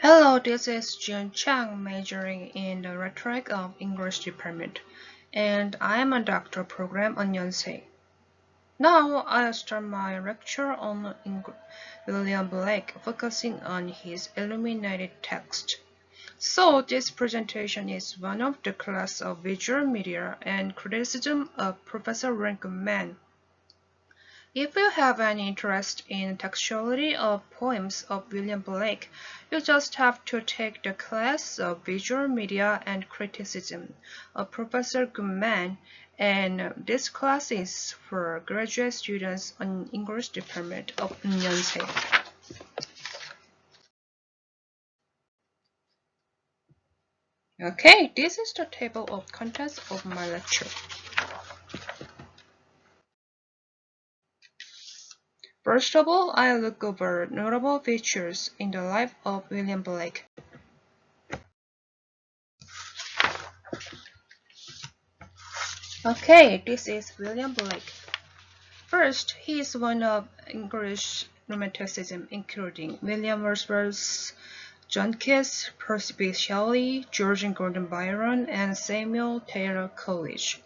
Hello, this is Chang, majoring in the rhetoric of English department, and I am a doctoral program on Yonsei. Now I'll start my lecture on William Blake, focusing on his illuminated text. So this presentation is one of the class of visual media and criticism of Professor Winkleman. If you have any interest in textuality of poems of William Blake, you just have to take the class of Visual Media and Criticism of Professor Goodman, and this class is for graduate students on English department of Yonsei. Okay, this is the table of contents of my lecture. First of all, I'll look over notable features in the life of William Blake. Okay, this is William Blake. First, he is one of English Romanticism, including William Wordsworth, John Keats, Percy B. Shelley, George and Gordon Byron, and Samuel Taylor Coleridge.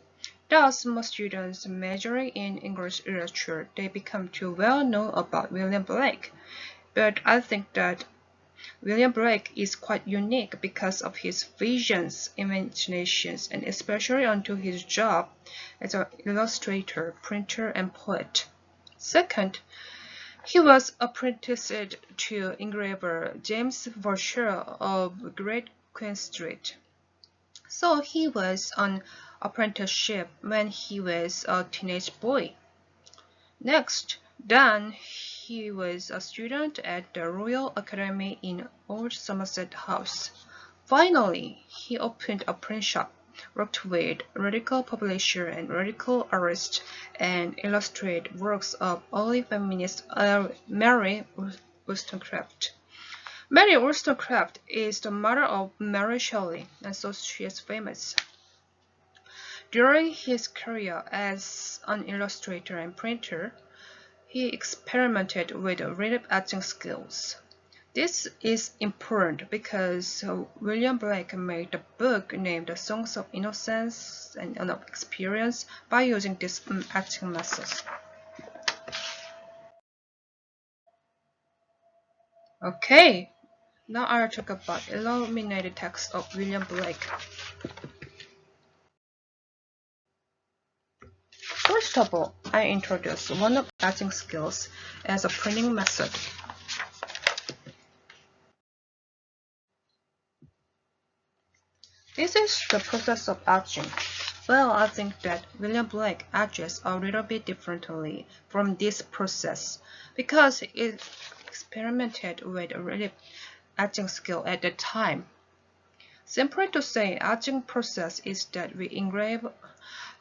Thus, most students majoring in English literature, they become too well known about William Blake. But I think that William Blake is quite unique because of his visions, imaginations, and especially onto his job as an illustrator, printer, and poet. Second, he was apprenticed to engraver James Verschuer of Great Queen Street. So he was on apprenticeship when he was a teenage boy. Next, then he was a student at the Royal Academy in Old Somerset House. Finally, he opened a print shop, worked with radical publisher and radical artist, and illustrated works of early feminist Mary Wollstonecraft. Mary Wollstonecraft is the mother of Mary Shelley, and so she is famous. During his career as an illustrator and printer, he experimented with relief etching skills. This is important because William Blake made a book named Songs of Innocence and of Experience by using this etching method. Okay, now I'll talk about illuminated text of William Blake. First of all, I introduce one of etching skills as a printing method. This is the process of etching. Well, I think that William Blake etches a little bit differently from this process because he experimented with a relief etching skill at the time. Simply to say, etching process is that we engrave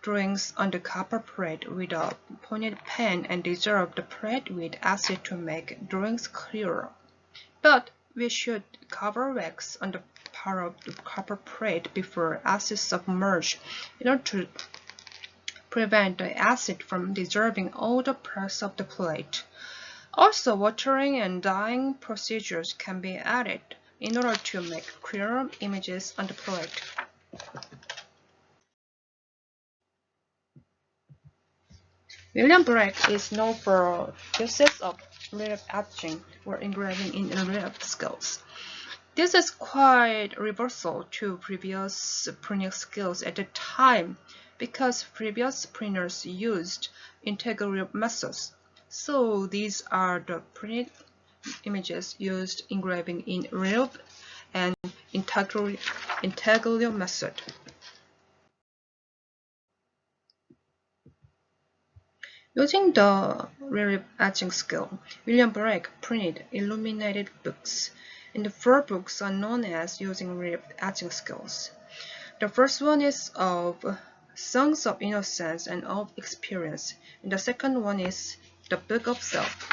drawings on the copper plate with a pointed pen and dissolve the plate with acid to make drawings clearer. But we should cover wax on the part of the copper plate before acid submerge in order to prevent the acid from dissolving all the parts of the plate. Also, watering and dyeing procedures can be added in order to make clearer images on the plate. William Blake is known for uses of relief etching or engraving in relief skills. This is quite reversal to previous printing skills at the time because previous printers used integral methods. So these are the printed images used engraving in relief and integral method. Using the relief etching skill, William Blake printed illuminated books, and the 4 books are known as using relief etching skills. The first one is of Songs of Innocence and of Experience, and the second one is the Book of Self.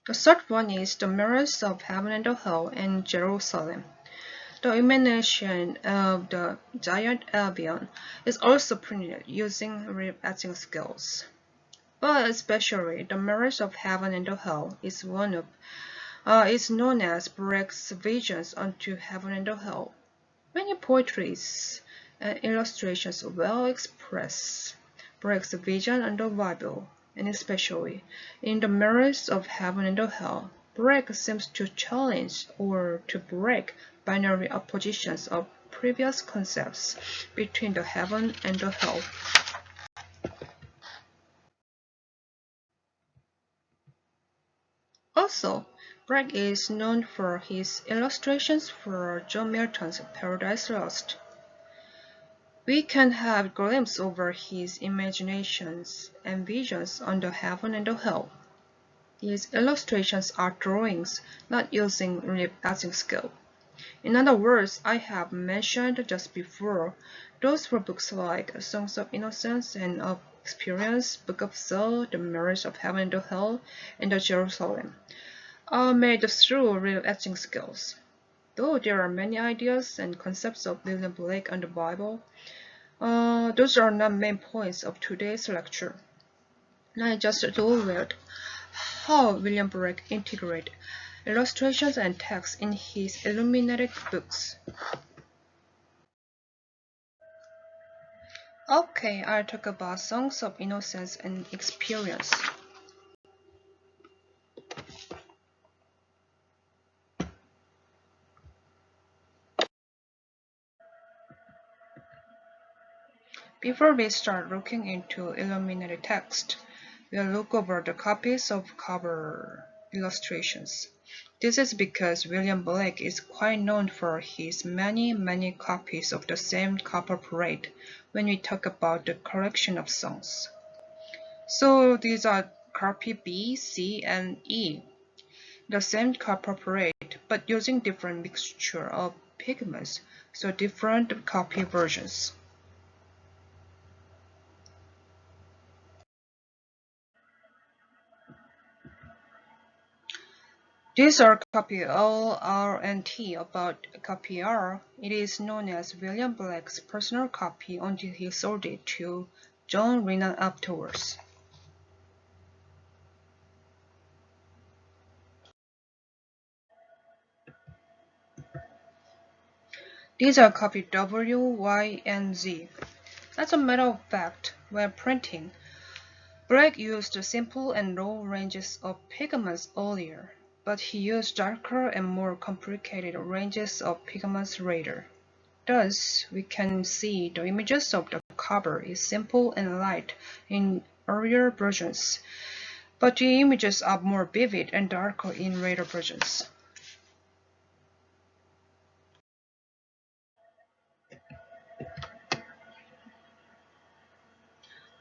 The third one is the Mirrors of Heaven and Hell and Jerusalem. The illumination of the giant Albion is also printed using relief etching skills. But especially the marriage of heaven and the hell is is known as Brecht's visions unto heaven and the hell. Many poetries and illustrations well express Brecht's vision on the Bible, and especially in the marriage of heaven and the hell. Brecht seems to challenge or to break binary oppositions of previous concepts between the heaven and the hell. Also, Brecht is known for his illustrations for John Milton's Paradise Lost. We can have glimpses over his imaginations and visions on the heaven and the hell. These illustrations are drawings, not using relief etching skill. In other words, I have mentioned just before, those were books like Songs of Innocence and of Experience, Book of Soul, The Marriage of Heaven and the Hell, and the Jerusalem, are made through real etching skills. Though there are many ideas and concepts of William Blake on the Bible, those are not main points of today's lecture. I just read how William Blake integrated illustrations and text in his illuminated books. Okay, I'll talk about Songs of Innocence and Experience. Before we start looking into illuminated text, we'll look over the copies of cover illustrations. This is because William Blake is quite known for his many copies of the same cover parade when we talk about the collection of songs. So these are copy B, C, and E, the same cover parade, but using different mixture of pigments, so different copy versions. These are copy L, R, and T. About copy R, it is known as William Blake's personal copy until he sold it to John Renan afterwards. These are copy W, Y, and Z. As a matter of fact, when printing, Blake used simple and low ranges of pigments earlier, but he used darker and more complicated ranges of pigments later. Thus, we can see the images of the cover is simple and light in earlier versions, but the images are more vivid and darker in later versions.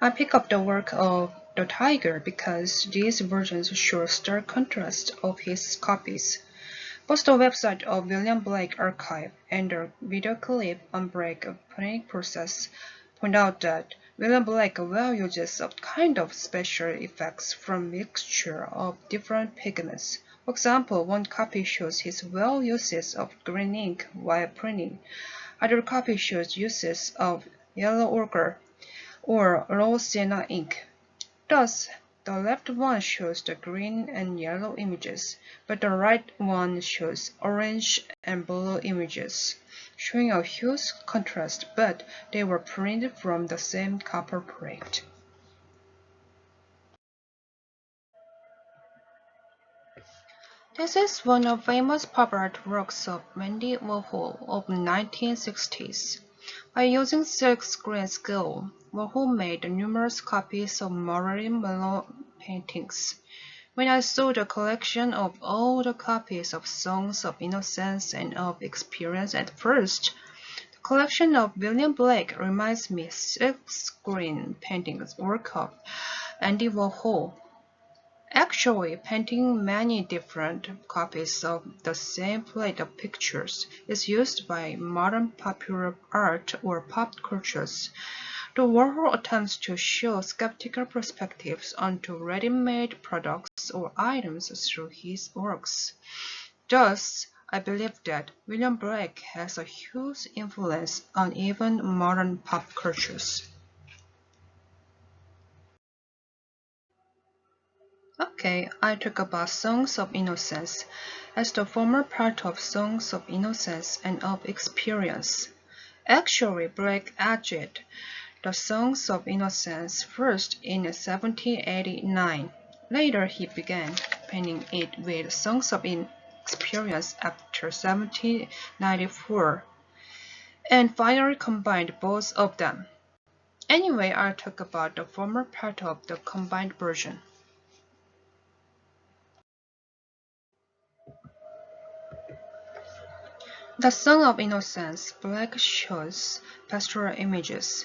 I pick up the work of the Tiger because these versions show stark contrast of his copies. Both the website of William Blake Archive and the video clip on Blake printing process point out that William Blake well uses a kind of special effects from mixture of different pigments. For example, one copy shows his well uses of green ink while printing. Other copy shows uses of yellow ochre or raw sienna ink. Thus, the left one shows the green and yellow images, but the right one shows orange and blue images, showing a huge contrast, but they were printed from the same copper plate. This is one of famous pop art works of Andy Warhol of 1960s. By using silk screen skill, Warhol made numerous copies of Marilyn Monroe paintings. When I saw the collection of all the copies of Songs of Innocence and of Experience at first, the collection of William Blake reminds me silk screen paintings work of Andy Warhol. Actually, painting many different copies of the same plate of pictures is used by modern popular art or pop cultures. The Warhol attempts to show skeptical perspectives onto ready-made products or items through his works. Thus, I believe that William Blake has a huge influence on even modern pop cultures. Okay, I talk about Songs of Innocence as the former part of Songs of Innocence and of Experience. Actually, Blake edged the Songs of Innocence first in 1789. Later, he began penning it with Songs of Experience after 1794, and finally combined both of them. Anyway, I'll talk about the former part of the combined version. The Song of Innocence, Blake shows pastoral images.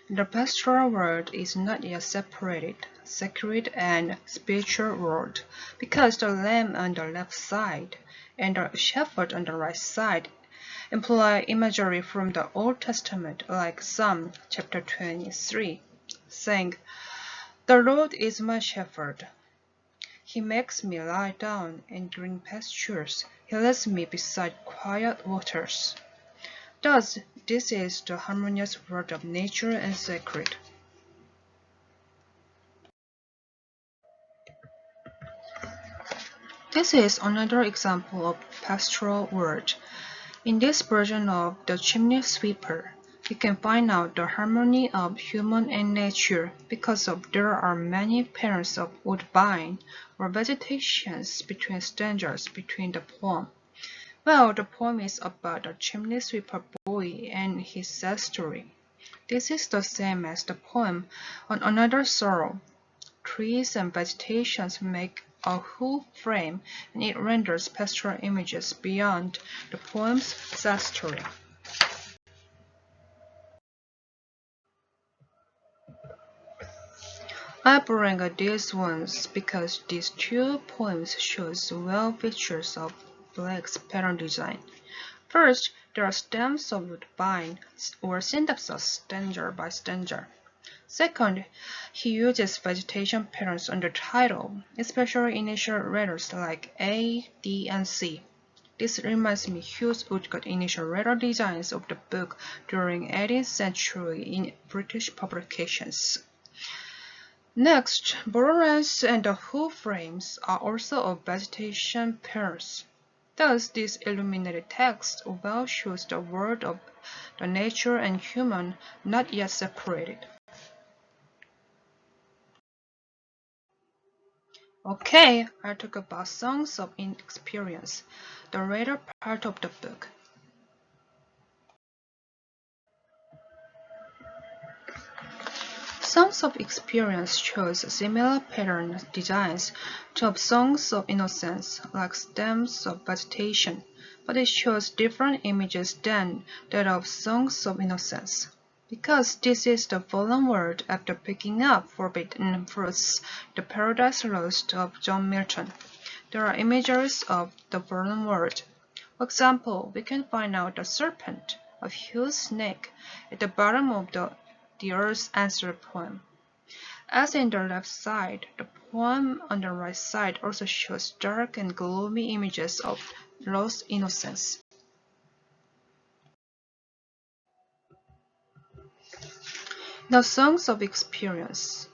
The pastoral world is not yet separated, sacred and spiritual world, because the lamb on the left side and the shepherd on the right side imply imagery from the Old Testament, like Psalm chapter 23, saying, "The Lord is my shepherd. He makes me lie down in green pastures. He leads me beside quiet waters." Thus, this is the harmonious world of nature and sacred. This is another example of pastoral world. In this version of The Chimney Sweeper, you can find out the harmony of human and nature because there are many pairs of woodbine or vegetations between stanzas between the poem. Well, the poem is about a chimney sweeper boy and his sad story. This is the same as the poem on Another Sorrow. Trees and vegetations make a whole frame, and it renders pastoral images beyond the poem's sad story. I bring these ones because these two poems shows well features of Blake's pattern design. First, there are stems of woodbine or syntaxes stanza by stanza. Second, he uses vegetation patterns on the title, especially initial letters like A, D, and C. This reminds me Hughes would got initial letter designs of the book during 18th century in British publications. Next, borderlands and the whole frames are also of vegetation pairs. Thus, this illuminated text well shows the world of the nature and human not yet separated. Okay, I'll talk about Songs of Inexperience, the later part of the book. Songs of Experience shows similar pattern designs to Songs of Innocence, like stems of vegetation, but it shows different images than that of Songs of Innocence. Because this is the fallen world after picking up forbidden fruits, the Paradise Lost of John Milton. There are images of the fallen world. For example, we can find out the serpent, a huge snake, at the bottom of the Earth's Answer poem. As in the left side, the poem on the right side also shows dark and gloomy images of lost innocence. The Songs of Experience.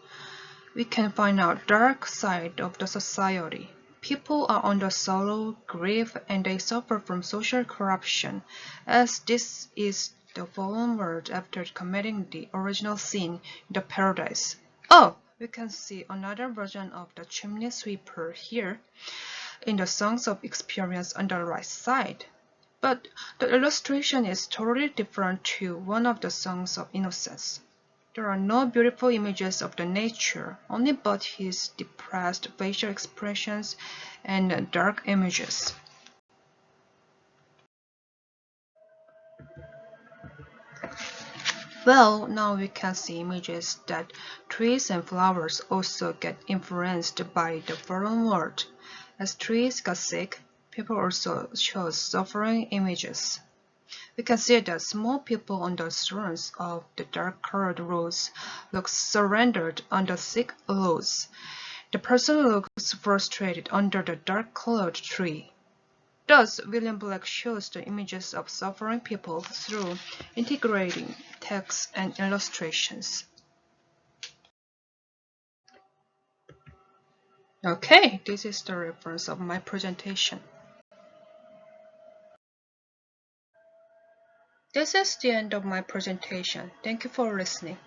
We can find out dark side of the society. People are under sorrow, grief, and they suffer from social corruption, as this is the fallen world after committing the original sin in the paradise. Oh, we can see another version of the chimney sweeper here in the Songs of Experience on the right side. But the illustration is totally different to one of the Songs of Innocence. There are no beautiful images of the nature, only but his depressed facial expressions and dark images. Well, now we can see images that trees and flowers also get influenced by the fallen world. As trees got sick, people also show suffering images. We can see that small people on the thrones of the dark-colored rose look surrendered on the thick rose. The person looks frustrated under the dark-colored tree. Thus, William Blake shows the images of suffering people through integrating text and illustrations. Okay, this is the reference of my presentation. This is the end of my presentation. Thank you for listening.